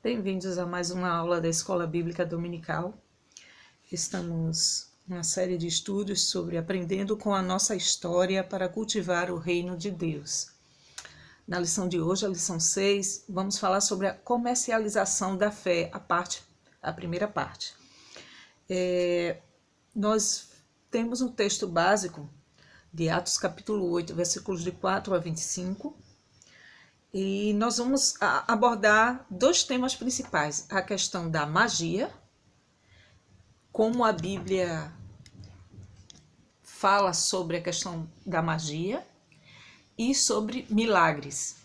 Bem-vindos a mais uma aula da Escola Bíblica Dominical. Estamos numa série de estudos sobre aprendendo com a nossa história para cultivar o reino de Deus. Na lição de hoje, a lição 6, vamos falar sobre a comercialização da fé, a primeira parte. Nós temos um texto básico de Atos capítulo 8, versículos de 4 a 25, e nós vamos abordar dois temas principais: a questão da magia, como a Bíblia fala sobre a questão da magia, e sobre milagres.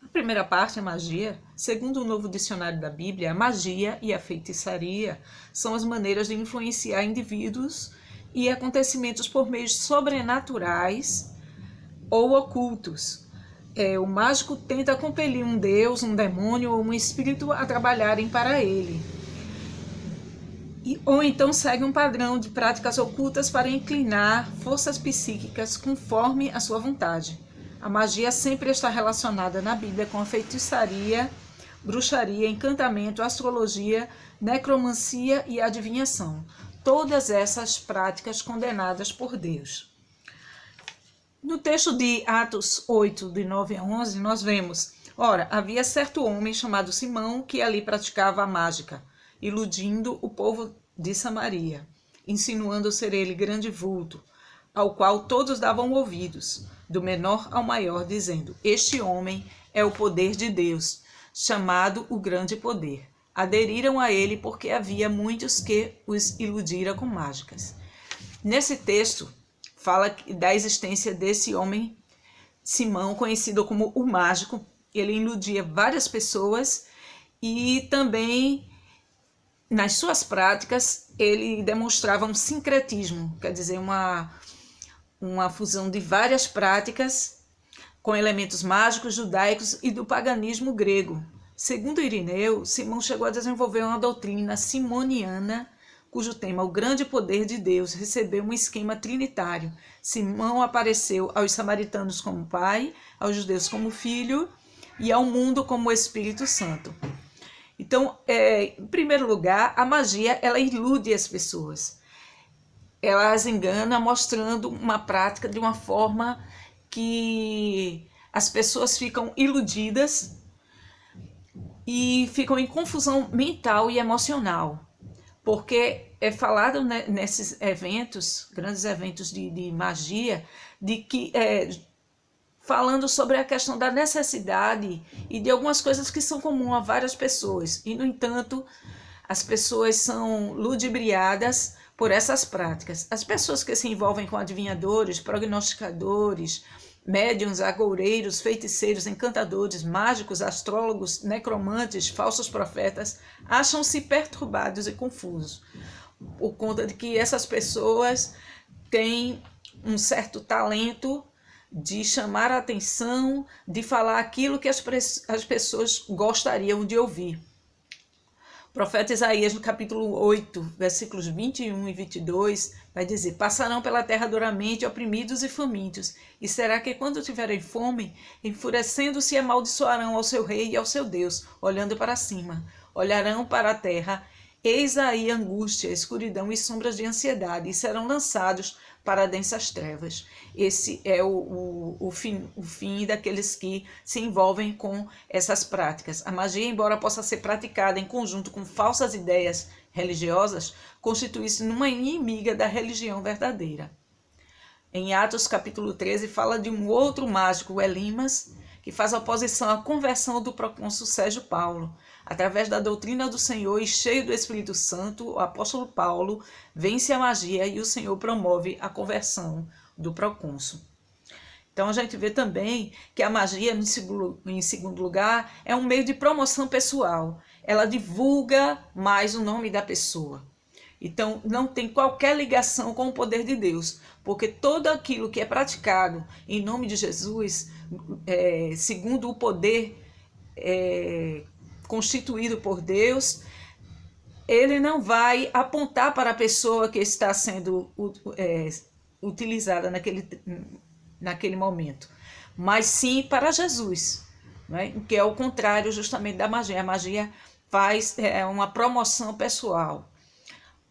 A primeira parte, a magia, segundo o Novo Dicionário da Bíblia, a magia e a feitiçaria são as maneiras de influenciar indivíduos e acontecimentos por meios sobrenaturais ou ocultos. O mágico tenta compelir um deus, um demônio ou um espírito a trabalharem para ele. Ou então segue um padrão de práticas ocultas para inclinar forças psíquicas conforme a sua vontade. A magia sempre está relacionada na Bíblia com a feitiçaria, bruxaria, encantamento, astrologia, necromancia e adivinhação. Todas essas práticas condenadas por Deus. No texto de Atos 8, de 9 a 11, nós vemos: ora, havia certo homem chamado Simão que ali praticava a mágica, iludindo o povo de Samaria, insinuando ser ele grande vulto, ao qual todos davam ouvidos, do menor ao maior, dizendo: este homem é o poder de Deus, chamado o grande poder. Aderiram a ele porque havia muitos que os iludira com mágicas. Nesse texto, fala da existência desse homem, Simão, conhecido como o mágico. Ele iludia várias pessoas e também, nas suas práticas, ele demonstrava um sincretismo, quer dizer, uma fusão de várias práticas com elementos mágicos, judaicos e do paganismo grego. Segundo Irineu, Simão chegou a desenvolver uma doutrina simoniana, cujo tema, o grande poder de Deus, recebeu um esquema trinitário. Simão apareceu aos samaritanos como pai, aos judeus como filho e ao mundo como Espírito Santo. Então, em primeiro lugar, a magia, ela ilude as pessoas. Ela as engana, mostrando uma prática de uma forma que as pessoas ficam iludidas e ficam em confusão mental e emocional. Porque é falado nesses eventos, grandes eventos de magia, de que falando sobre a questão da necessidade e de algumas coisas que são comuns a várias pessoas. E, no entanto, as pessoas são ludibriadas por essas práticas. As pessoas que se envolvem com adivinhadores, prognosticadores, médiuns, agoureiros, feiticeiros, encantadores, mágicos, astrólogos, necromantes, falsos profetas, acham-se perturbados e confusos, por conta de que essas pessoas têm um certo talento de chamar a atenção, de falar aquilo que as pessoas gostariam de ouvir. O profeta Isaías, no capítulo 8, versículos 21 e 22, vai dizer: passarão pela terra duramente, oprimidos e famintos, e será que quando tiverem fome, enfurecendo-se, amaldiçoarão ao seu rei e ao seu Deus, olhando para cima, olharão para a terra, eis aí angústia, escuridão e sombras de ansiedade, e serão lançados para densas trevas. Esse é o fim daqueles que se envolvem com essas práticas. A magia, embora possa ser praticada em conjunto com falsas ideias religiosas, constitui-se numa inimiga da religião verdadeira. Em Atos capítulo 13, fala de um outro mágico, o Elimas, que faz oposição à conversão do procônsul Sérgio Paulo. Através da doutrina do Senhor e cheio do Espírito Santo, o apóstolo Paulo vence a magia e o Senhor promove a conversão do procônsul. Então a gente vê também que a magia, em segundo lugar, é um meio de promoção pessoal. Ela divulga mais o nome da pessoa. Então não tem qualquer ligação com o poder de Deus, porque tudo aquilo que é praticado em nome de Jesus, segundo o poder constituído por Deus, ele não vai apontar para a pessoa que está sendo utilizada naquele momento, mas sim para Jesus. não é? Que é o contrário justamente da magia. A magia faz uma promoção pessoal.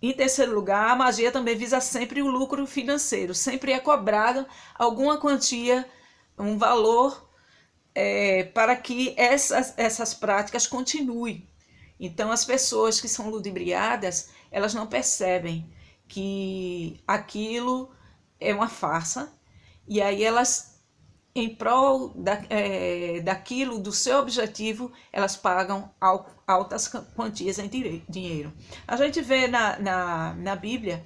Em terceiro lugar, a magia também visa sempre o lucro financeiro, sempre é cobrado alguma quantia, um valor para que essas práticas continuem. Então, as pessoas que são ludibriadas, elas não percebem que aquilo é uma farsa, e aí elas, em prol daquilo, do seu objetivo, elas pagam altas quantias em dinheiro. A gente vê na Bíblia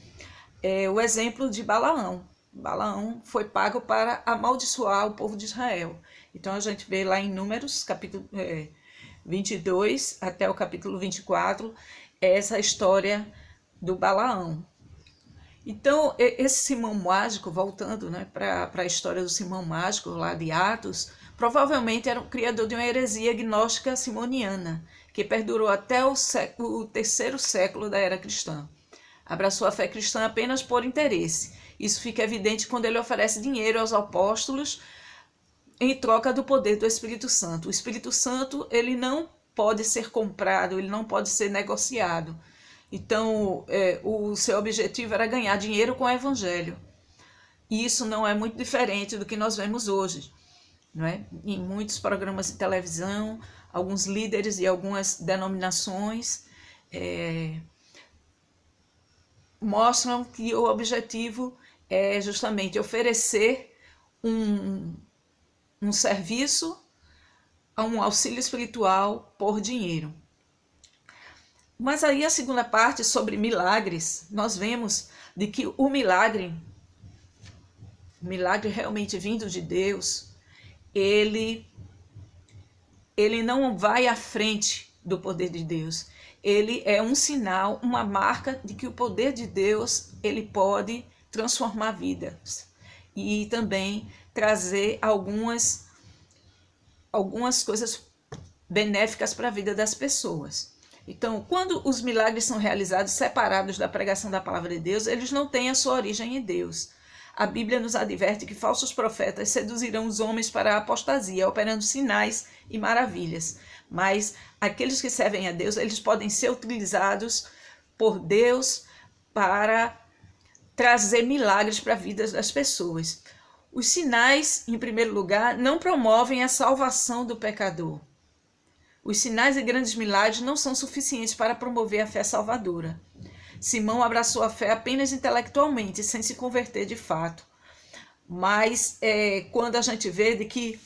o exemplo de Balaão. Balaão foi pago para amaldiçoar o povo de Israel. Então a gente vê lá em Números, capítulo 22 até o capítulo 24, essa história do Balaão. Então, esse Simão Mágico, voltando, né, para a história do Simão Mágico, lá de Atos, provavelmente era o criador de uma heresia gnóstica simoniana, que perdurou até o terceiro século da era cristã. Abraçou a fé cristã apenas por interesse. Isso fica evidente quando ele oferece dinheiro aos apóstolos em troca do poder do Espírito Santo. O Espírito Santo, ele não pode ser comprado, ele não pode ser negociado. Então, o seu objetivo era ganhar dinheiro com o evangelho. E isso não é muito diferente do que nós vemos hoje, não é? Em muitos programas de televisão, alguns líderes e algumas denominações mostram que o objetivo é justamente oferecer um serviço, um auxílio espiritual por dinheiro. Mas aí a segunda parte, sobre milagres, nós vemos de que o milagre realmente vindo de Deus, ele não vai à frente do poder de Deus. Ele é um sinal, uma marca de que o poder de Deus, ele pode transformar vidas e também trazer algumas coisas benéficas para a vida das pessoas. Então, quando os milagres são realizados separados da pregação da palavra de Deus, eles não têm a sua origem em Deus. A Bíblia nos adverte que falsos profetas seduzirão os homens para a apostasia, operando sinais e maravilhas. Mas aqueles que servem a Deus, eles podem ser utilizados por Deus para trazer milagres para a vida das pessoas. Os sinais, em primeiro lugar, não promovem a salvação do pecador. Os sinais e grandes milagres não são suficientes para promover a fé salvadora. Simão abraçou a fé apenas intelectualmente, sem se converter de fato. Mas quando a gente vê de que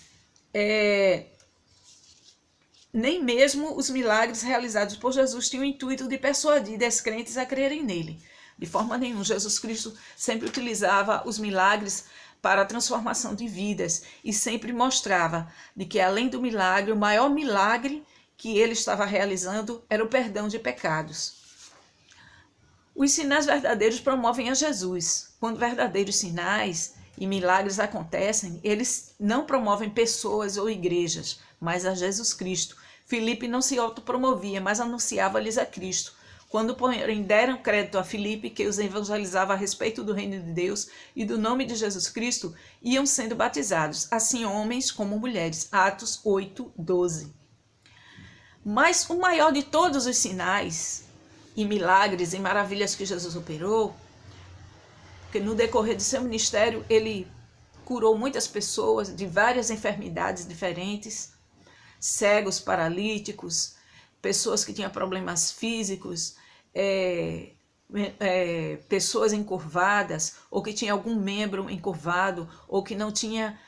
nem mesmo os milagres realizados por Jesus tinham o intuito de persuadir descrentes a crerem nele. De forma nenhuma, Jesus Cristo sempre utilizava os milagres para a transformação de vidas e sempre mostrava de que, além do milagre, o maior milagre que ele estava realizando era o perdão de pecados. Os sinais verdadeiros promovem a Jesus. Quando verdadeiros sinais e milagres acontecem, eles não promovem pessoas ou igrejas, mas a Jesus Cristo. Filipe não se autopromovia, mas anunciava-lhes a Cristo. Quando, porém, deram crédito a Filipe, que os evangelizava a respeito do reino de Deus e do nome de Jesus Cristo, iam sendo batizados, assim homens como mulheres. Atos 8, 12. Mas o maior de todos os sinais e milagres e maravilhas que Jesus operou, porque no decorrer de seu ministério ele curou muitas pessoas de várias enfermidades diferentes, cegos, paralíticos, pessoas que tinham problemas físicos, pessoas encurvadas, ou que tinha algum membro encurvado, ou que não tinha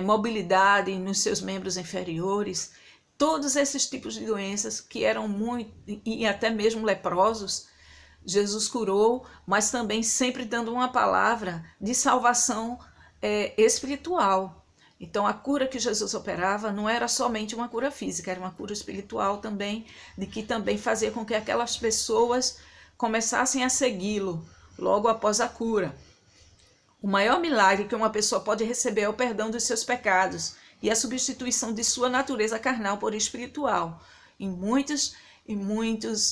mobilidade nos seus membros inferiores. Todos esses tipos de doenças que eram muito, e até mesmo leprosos, Jesus curou, mas também sempre dando uma palavra de salvação espiritual. Então a cura que Jesus operava não era somente uma cura física, era uma cura espiritual também, de que também fazia com que aquelas pessoas começassem a segui-lo logo após a cura. O maior milagre que uma pessoa pode receber é o perdão dos seus pecados e a substituição de sua natureza carnal por espiritual. Em muitos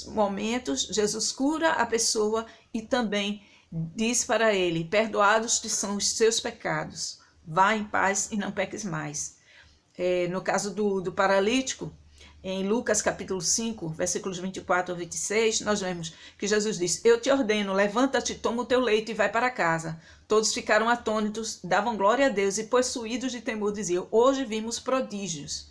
momentos, Jesus cura a pessoa e também diz para ele: perdoados te são os seus pecados. Vá em paz e não peques mais. No caso do paralítico, em Lucas capítulo 5, versículos 24 a 26, nós vemos que Jesus diz: eu te ordeno, levanta-te, toma o teu leito e vai para casa. Todos ficaram atônitos, davam glória a Deus e, possuídos de temor, diziam: hoje vimos prodígios.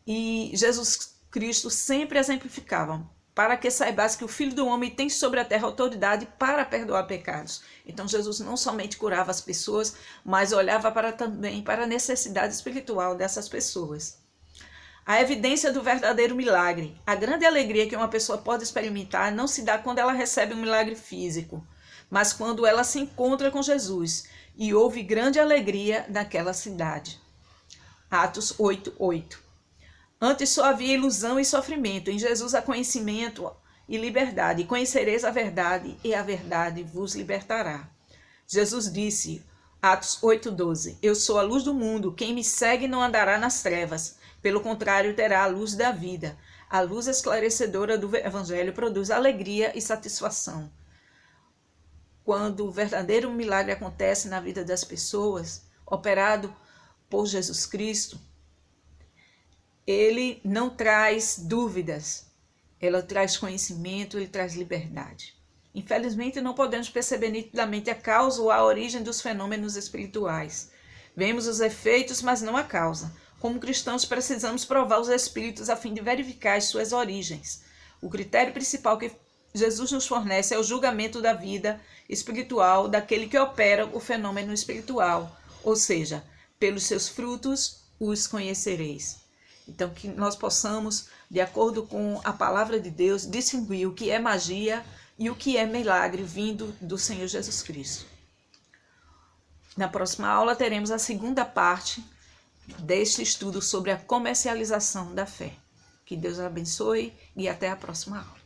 E Jesus Cristo sempre exemplificava: para que saibas que o Filho do Homem tem sobre a terra autoridade para perdoar pecados. Então Jesus não somente curava as pessoas, mas olhava também para a necessidade espiritual dessas pessoas. A evidência do verdadeiro milagre. A grande alegria que uma pessoa pode experimentar não se dá quando ela recebe um milagre físico, mas quando ela se encontra com Jesus e houve grande alegria naquela cidade. Atos 8:8. Antes só havia ilusão e sofrimento. Em Jesus há conhecimento e liberdade. E conhecereis a verdade, e a verdade vos libertará. Jesus disse, Atos 8:12, eu sou a luz do mundo. Quem me segue não andará nas trevas. Pelo contrário, terá a luz da vida. A luz esclarecedora do Evangelho produz alegria e satisfação. Quando o verdadeiro milagre acontece na vida das pessoas, operado por Jesus Cristo, ele não traz dúvidas, ele traz conhecimento, ele traz liberdade. Infelizmente, não podemos perceber nitidamente a causa ou a origem dos fenômenos espirituais. Vemos os efeitos, mas não a causa. Como cristãos, precisamos provar os espíritos a fim de verificar as suas origens. O critério principal que Jesus nos fornece é o julgamento da vida espiritual daquele que opera o fenômeno espiritual, ou seja, pelos seus frutos os conhecereis. Então, que nós possamos, de acordo com a palavra de Deus, distinguir o que é magia e o que é milagre vindo do Senhor Jesus Cristo. Na próxima aula teremos a segunda parte deste estudo sobre a comercialização da fé. Que Deus abençoe e até a próxima aula.